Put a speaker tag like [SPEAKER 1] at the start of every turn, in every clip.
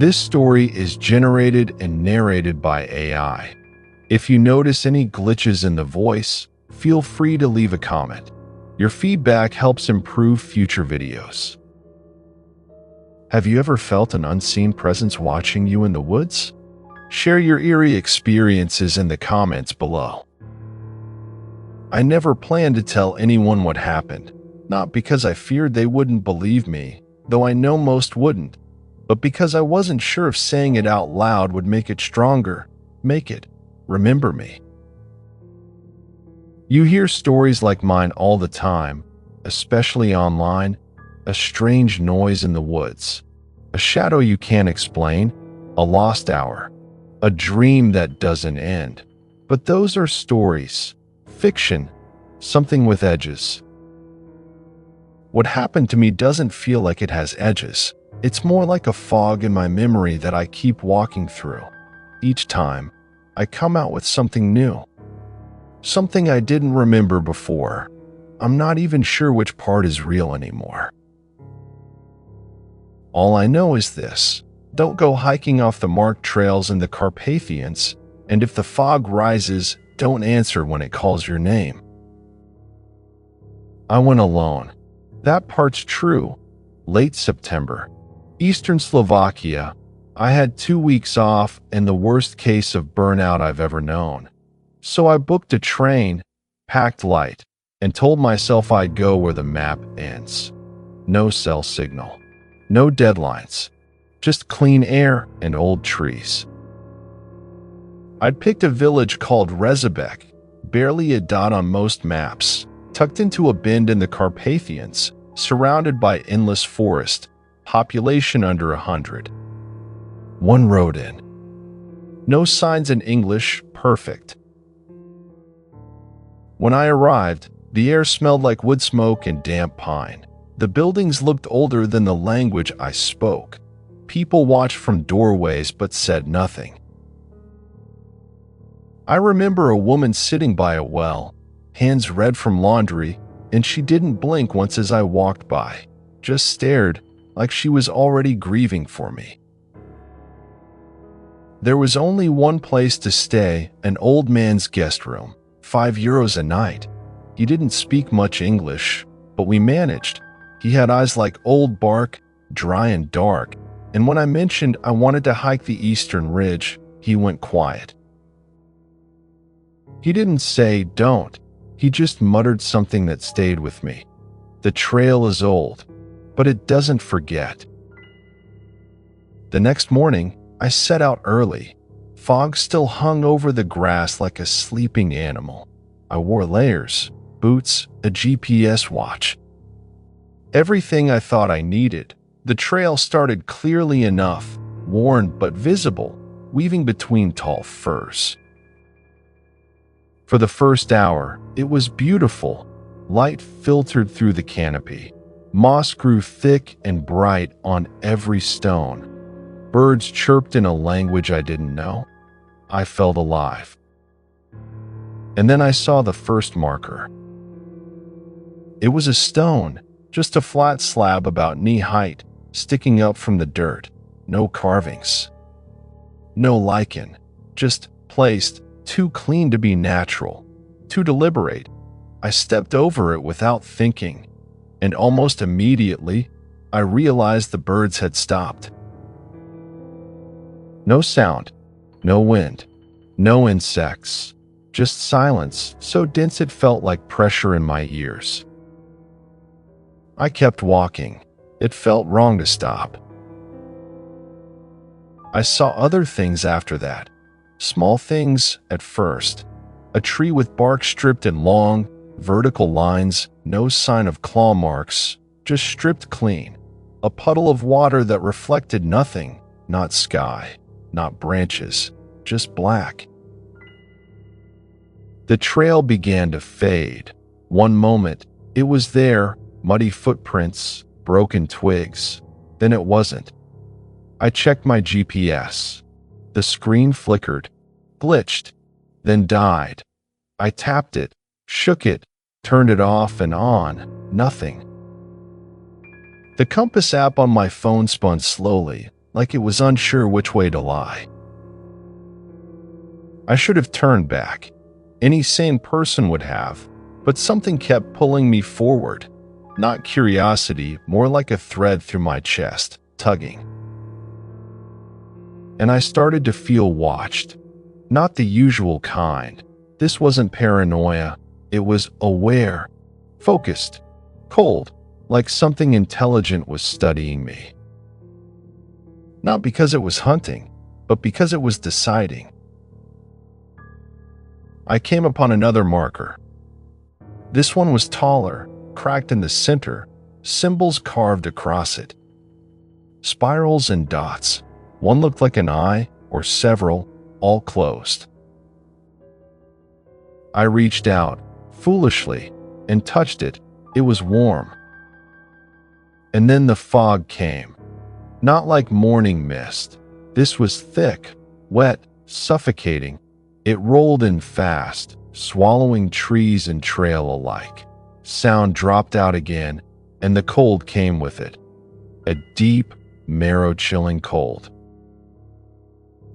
[SPEAKER 1] This story is generated and narrated by AI. If you notice any glitches in the voice, feel free to leave a comment. Your feedback helps improve future videos. Have you ever felt an unseen presence watching you in the woods? Share your eerie experiences in the comments below. I never planned to tell anyone what happened, not because I feared they wouldn't believe me, though I know most wouldn't, but because I wasn't sure if saying it out loud would make it stronger, make it remember me. You hear stories like mine all the time, especially online, a strange noise in the woods, a shadow you can't explain, a lost hour, a dream that doesn't end. But those are stories, fiction, something with edges. What happened to me doesn't feel like it has edges. It's more like a fog in my memory that I keep walking through. Each time, I come out with something new. Something I didn't remember before. I'm not even sure which part is real anymore. All I know is this: don't go hiking off the marked trails in the Carpathians, and if the fog rises, don't answer when it calls your name. I went alone. That part's true. Late September. Eastern Slovakia. I had 2 weeks off and the worst case of burnout I've ever known. So I booked a train, packed light, and told myself I'd go where the map ends. No cell signal. No deadlines. Just clean air and old trees. I'd picked a village called Rezabek, barely a dot on most maps, tucked into a bend in the Carpathians, surrounded by endless forest, population under 100. One road in. No signs in English, perfect. When I arrived, the air smelled like wood smoke and damp pine. The buildings looked older than the language I spoke. People watched from doorways but said nothing. I remember a woman sitting by a well, hands red from laundry, and she didn't blink once as I walked by, just stared like she was already grieving for me. There was only one place to stay, an old man's guest room, €5 a night. He didn't speak much English, but we managed. He had eyes like old bark, dry and dark, and when I mentioned I wanted to hike the eastern ridge, he went quiet. He didn't say don't, he just muttered something that stayed with me. The trail is old, but it doesn't forget. The next morning, I set out early. Fog still hung over the grass like a sleeping animal. I wore layers, boots, a GPS watch. Everything I thought I needed. The trail started clearly enough, worn but visible, weaving between tall firs. For the first hour, it was beautiful. Light filtered through the canopy. Moss grew thick and bright on every stone. Birds chirped in a language I didn't know. I felt alive. And then I saw the first marker. It was a stone, just a flat slab about knee height, sticking up from the dirt. No carvings. No lichen, just placed, too clean to be natural, too deliberate. I stepped over it without thinking, and almost immediately, I realized the birds had stopped. No sound, no wind, no insects, just silence so dense it felt like pressure in my ears. I kept walking. It felt wrong to stop. I saw other things after that. Small things at first. A tree with bark stripped in long, vertical lines, no sign of claw marks, just stripped clean. A puddle of water that reflected nothing, not sky, not branches, just black. The trail began to fade. One moment, it was there, muddy footprints, broken twigs. Then it wasn't. I checked my GPS. The screen flickered, glitched, then died. I tapped it, shook it, turned it off and on. Nothing. The compass app on my phone spun slowly, like it was unsure which way to lie. I should have turned back. Any sane person would have, but something kept pulling me forward. Not curiosity, more like a thread through my chest, tugging. And I started to feel watched. Not the usual kind. This wasn't paranoia. It was aware, focused, cold, like something intelligent was studying me. Not because it was hunting, but because it was deciding. I came upon another marker. This one was taller, cracked in the center, symbols carved across it. Spirals and dots. One looked like an eye, or several, all closed. I reached out, foolishly, and touched it. It was warm. And then the fog came. Not like morning mist. This was thick, wet, suffocating. It rolled in fast, swallowing trees and trail alike. Sound dropped out again, and the cold came with it. A deep, marrow-chilling cold.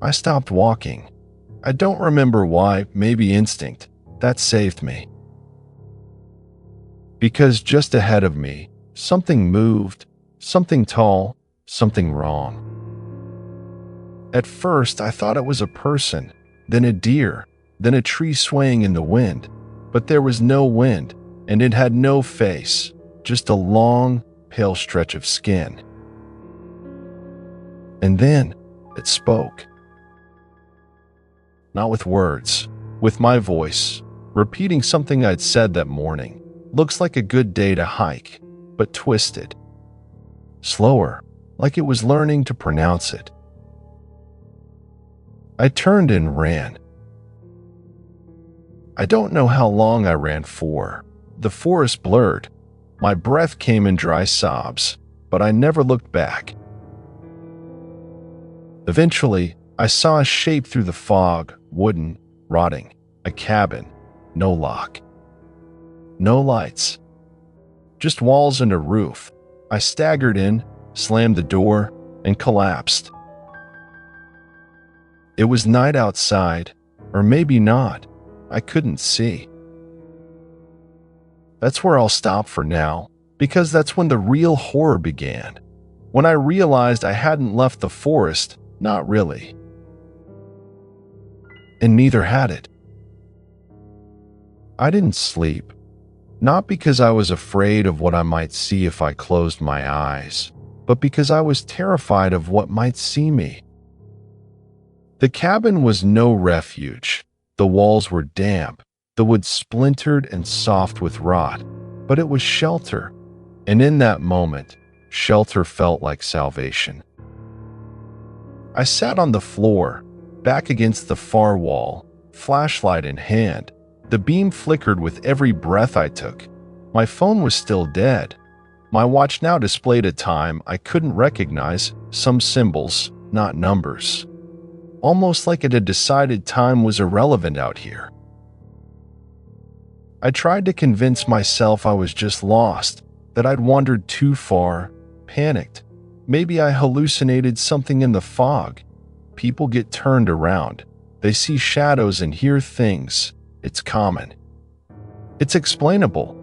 [SPEAKER 1] I stopped walking. I don't remember why, maybe instinct. That saved me. Because just ahead of me, something moved, something tall, something wrong. At first, I thought it was a person, then a deer, then a tree swaying in the wind. But there was no wind, and it had no face, just a long, pale stretch of skin. And then it spoke. Not with words, with my voice, repeating something I'd said that morning. Looks like a good day to hike, but twisted. Slower, like it was learning to pronounce it. I turned and ran. I don't know how long I ran for. The forest blurred. My breath came in dry sobs, but I never looked back. Eventually, I saw a shape through the fog, wooden, rotting, a cabin, no lock. No lights. Just walls and a roof. I staggered in, slammed the door, and collapsed. It was night outside, or maybe not. I couldn't see. That's where I'll stop for now, because that's when the real horror began. When I realized I hadn't left the forest, not really. And neither had it. I didn't sleep. Not because I was afraid of what I might see if I closed my eyes, but because I was terrified of what might see me. The cabin was no refuge. The walls were damp, the wood splintered and soft with rot, but it was shelter, and in that moment, shelter felt like salvation. I sat on the floor, back against the far wall, flashlight in hand. The beam flickered with every breath I took. My phone was still dead. My watch now displayed a time I couldn't recognize, some symbols, not numbers. Almost like it had decided time was irrelevant out here. I tried to convince myself I was just lost, that I'd wandered too far, panicked. Maybe I hallucinated something in the fog. People get turned around. They see shadows and hear things. It's common. It's explainable.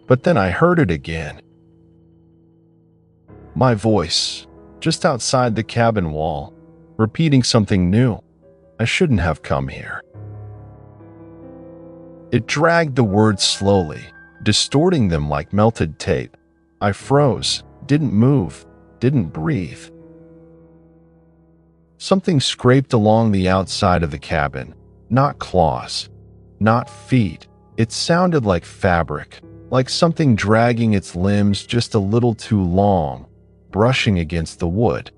[SPEAKER 1] But then I heard it again. My voice, just outside the cabin wall, repeating something new. I shouldn't have come here. It dragged the words slowly, distorting them like melted tape. I froze, didn't move, didn't breathe. Something scraped along the outside of the cabin. Not claws, not feet. It sounded like fabric, like something dragging its limbs just a little too long, brushing against the wood.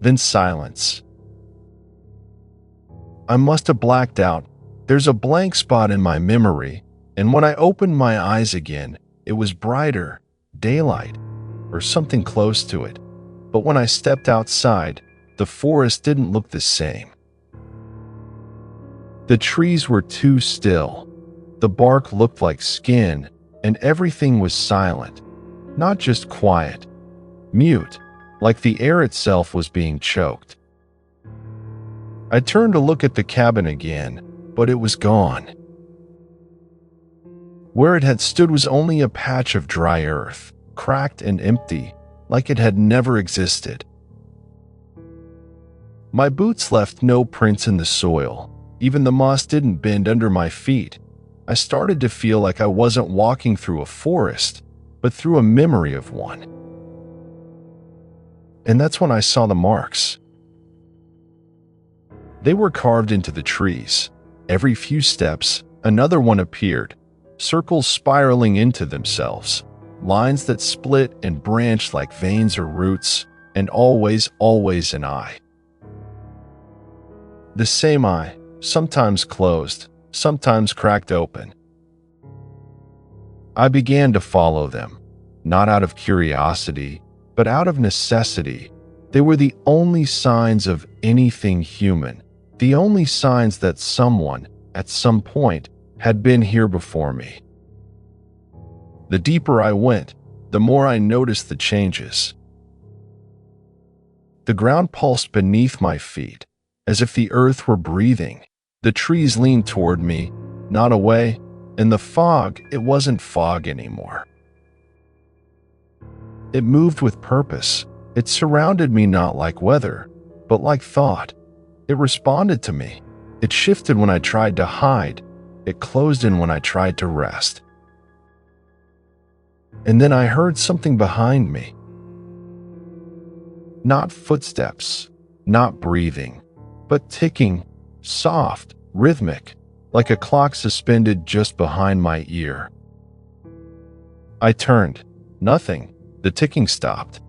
[SPEAKER 1] Then silence. I must have blacked out. There's a blank spot in my memory, and when I opened my eyes again, it was brighter, daylight, or something close to it. But when I stepped outside, the forest didn't look the same. The trees were too still. The bark looked like skin, and everything was silent. Not just quiet, mute, like the air itself was being choked. I turned to look at the cabin again, but it was gone. Where it had stood was only a patch of dry earth, cracked and empty, like it had never existed. My boots left no prints in the soil. Even the moss didn't bend under my feet. I started to feel like I wasn't walking through a forest, but through a memory of one. And that's when I saw the marks. They were carved into the trees. Every few steps, another one appeared, circles spiraling into themselves, lines that split and branched like veins or roots, and always an eye. The same eye, sometimes closed, sometimes cracked open. I began to follow them, not out of curiosity, but out of necessity. They were the only signs of anything human, the only signs that someone, at some point, had been here before me. The deeper I went, the more I noticed the changes. The ground pulsed beneath my feet, as if the earth were breathing. The trees leaned toward me, not away, and the fog, it wasn't fog anymore. It moved with purpose. It surrounded me not like weather, but like thought. It responded to me. It shifted when I tried to hide. It closed in when I tried to rest. And then I heard something behind me. Not footsteps, not breathing, but ticking, soft, rhythmic, like a clock suspended just behind my ear. I turned. Nothing. The ticking stopped.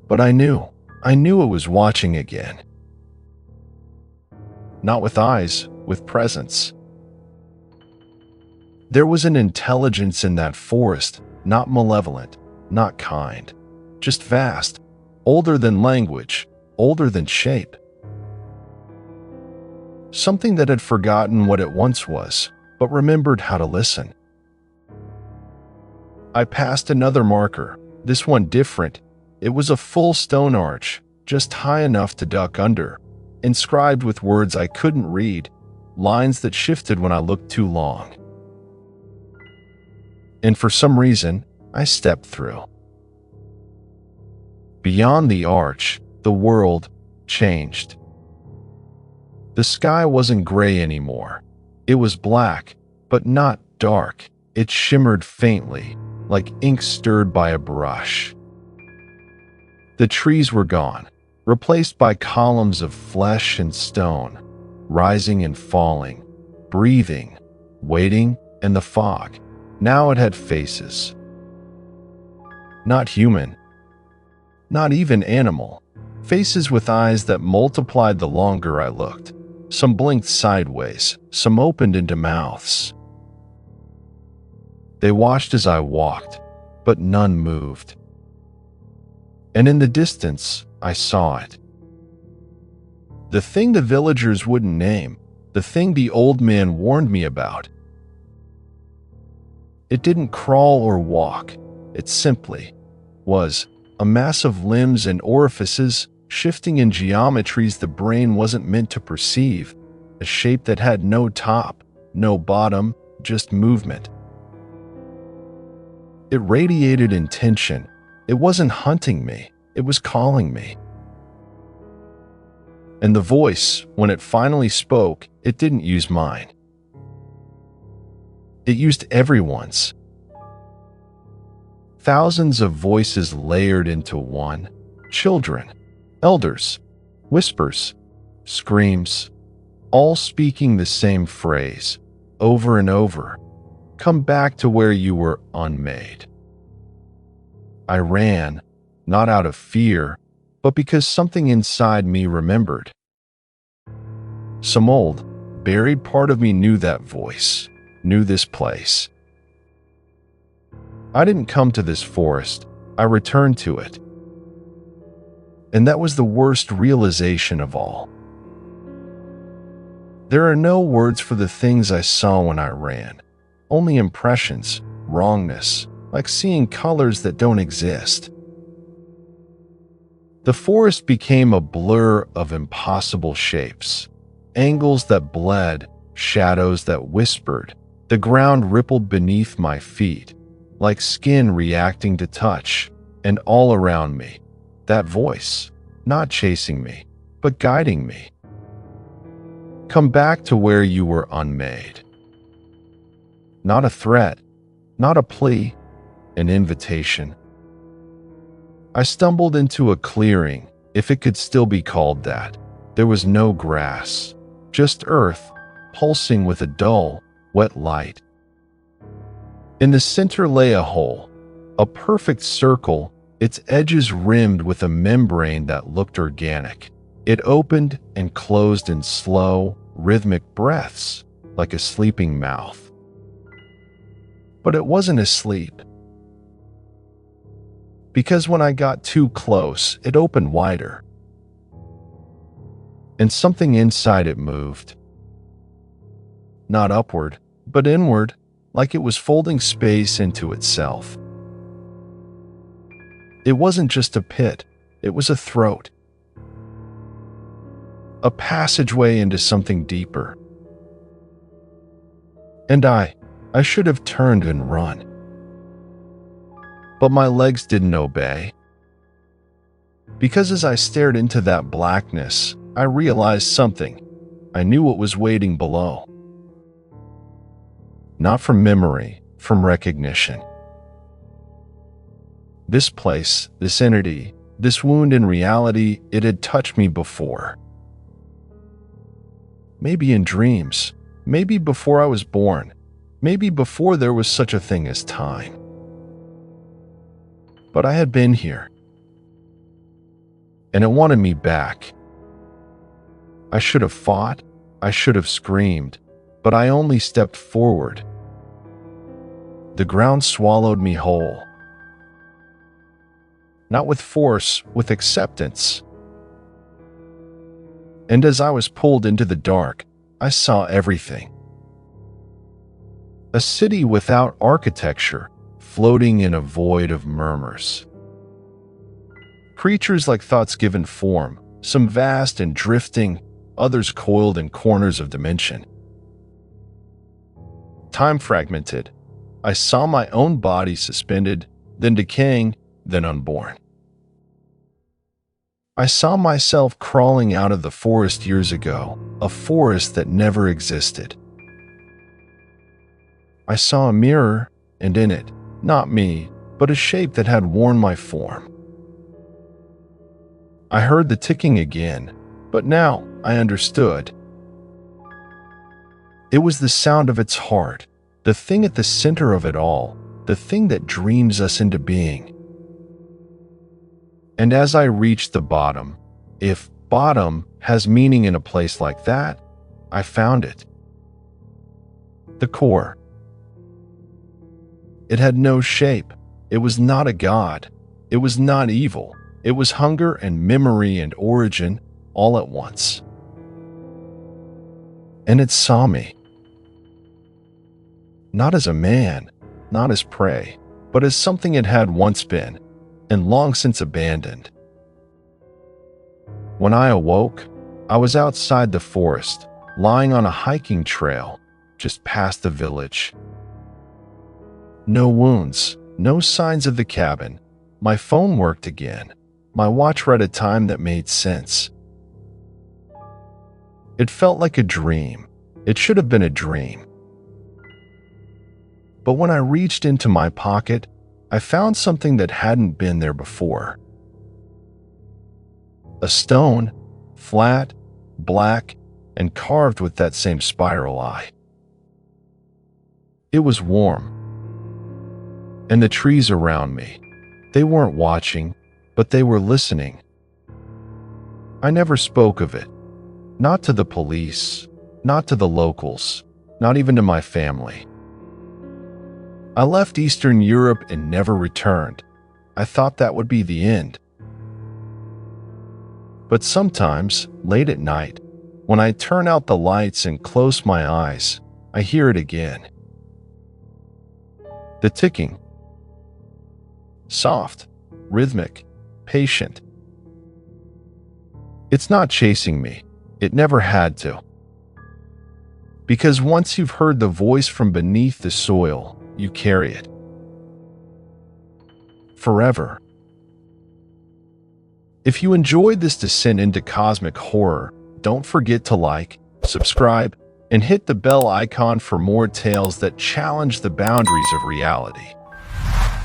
[SPEAKER 1] But I knew it was watching again. Not with eyes, with presence. There was an intelligence in that forest, not malevolent, not kind, just vast, older than language, older than shape. Something that had forgotten what it once was, but remembered how to listen. I passed another marker, this one different. It was a full stone arch, just high enough to duck under, inscribed with words I couldn't read, lines that shifted when I looked too long. And for some reason, I stepped through. Beyond the arch, the world changed. The sky wasn't gray anymore. It was black, but not dark. It shimmered faintly, like ink stirred by a brush. The trees were gone, replaced by columns of flesh and stone, rising and falling, breathing, waiting, and the fog. Now it had faces. Not human, not even animal. Faces with eyes that multiplied the longer I looked. Some blinked sideways, some opened into mouths. They watched as I walked, but none moved. And in the distance, I saw it. The thing the villagers wouldn't name, the thing the old man warned me about. It didn't crawl or walk. It simply was a mass of limbs and orifices shifting in geometries the brain wasn't meant to perceive, a shape that had no top, no bottom, just movement. It radiated intention. It wasn't hunting me, it was calling me. And the voice, when it finally spoke, it didn't use mine. It used everyone's. Thousands of voices layered into one. Children, elders, whispers, screams, all speaking the same phrase, over and over. Come back to where you were unmade. I ran, not out of fear, but because something inside me remembered. Some old, buried part of me knew that voice, knew this place. I didn't come to this forest, I returned to it. And that was the worst realization of all. There are no words for the things I saw when I ran, only impressions, wrongness, like seeing colors that don't exist. The forest became a blur of impossible shapes, angles that bled, shadows that whispered. The ground rippled beneath my feet, like skin reacting to touch, and all around me, that voice, not chasing me, but guiding me. Come back to where you were unmade. Not a threat, not a plea, an invitation. I stumbled into a clearing, if it could still be called that. There was no grass, just earth, pulsing with a dull, wet light. In the center lay a hole, a perfect circle, its edges rimmed with a membrane that looked organic. It opened and closed in slow, rhythmic breaths, like a sleeping mouth. But it wasn't asleep. Because when I got too close, it opened wider. And something inside it moved. Not upward, but inward, like it was folding space into itself. It wasn't just a pit, it was a throat. A passageway into something deeper. And I should have turned and run. But my legs didn't obey. Because as I stared into that blackness, I realized something. I knew what was waiting below. Not from memory, from recognition. This place, this entity, this wound in reality, it had touched me before. Maybe in dreams, maybe before I was born, maybe before there was such a thing as time. But I had been here, and it wanted me back. I should have fought, I should have screamed, but I only stepped forward. The ground swallowed me whole. Not with force, with acceptance. And as I was pulled into the dark, I saw everything. A city without architecture, floating in a void of murmurs. Creatures like thoughts given form, some vast and drifting, others coiled in corners of dimension. Time fragmented. I saw my own body suspended, then decaying, then unborn. I saw myself crawling out of the forest years ago, a forest that never existed. I saw a mirror, and in it, not me, but a shape that had worn my form. I heard the ticking again, but now I understood. It was the sound of its heart, the thing at the center of it all, the thing that dreams us into being. And as I reached the bottom, if bottom has meaning in a place like that, I found it. The core. It had no shape. It was not a god. It was not evil. It was hunger and memory and origin all at once. And it saw me. Not as a man, not as prey, but as something it had once been, and long since abandoned. When I awoke, I was outside the forest, lying on a hiking trail, just past the village. No wounds, no signs of the cabin. My phone worked again. My watch read a time that made sense. It felt like a dream. It should have been a dream. But when I reached into my pocket, I found something that hadn't been there before. A stone, flat, black, and carved with that same spiral eye. It was warm. And the trees around me, they weren't watching, but they were listening. I never spoke of it. Not to the police, not to the locals, not even to my family. I left Eastern Europe and never returned. I thought that would be the end. But sometimes, late at night, when I turn out the lights and close my eyes, I hear it again. The ticking. soft, rhythmic, patient. It's not chasing me. It never had to. Because once you've heard the voice from beneath the soil, you carry it. Forever. If you enjoyed this descent into cosmic horror, don't forget to like, subscribe, and hit the bell icon for more tales that challenge the boundaries of reality.